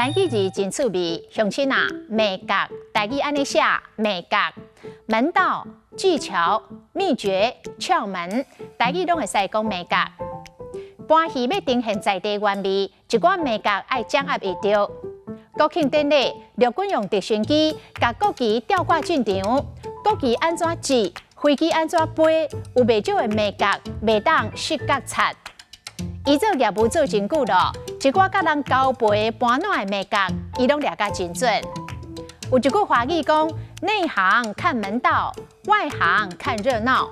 台语字真趣味，乡亲啊，美角台语安尼写，美角门道、技巧、秘诀、窍门，台语拢会使讲美角。搬戏要呈现在地原味，一寡美角爱掌握会到。国庆典礼，陆军用直升机甲国旗吊挂进场，国旗安怎折，飞机安怎飞，有袂少的美角，袂当失角擦。伊做业务做真久咯，一寡甲人交陪搬暖的美角，伊拢掠甲真准。有一句话语讲：内行看门道，外行看热闹。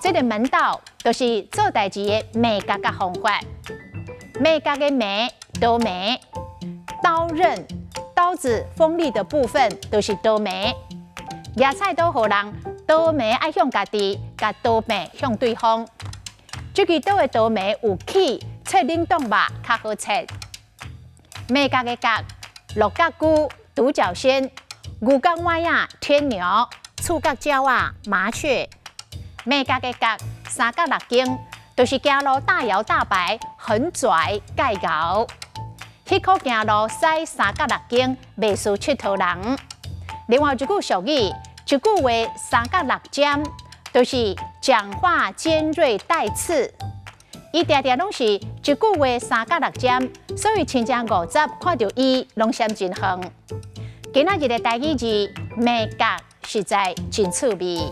这个门道就是做代志的美角甲方法。美角的美，刀眉，刀刃，刀子锋利的部分就是刀眉。野菜刀互人，刀眉爱向家己，甲刀柄向对方。这支刀的刀眉有起，切冷冻肉较好切。美角的角，鹿角菇、独角仙、牛角蛙仔、天牛、触角鸟啊、麻雀。美角的角，三角六经，就是行路大摇大摆，很拽介摇。迄颗行路使三角六经，袂输佚佗人。另外一句俗语，一句话三角六尖，就是讲话尖锐带刺。伊常常拢是一句话三角六尖，所以亲像50看到伊拢闪真远。今仔日的台语字美角实在真趣味。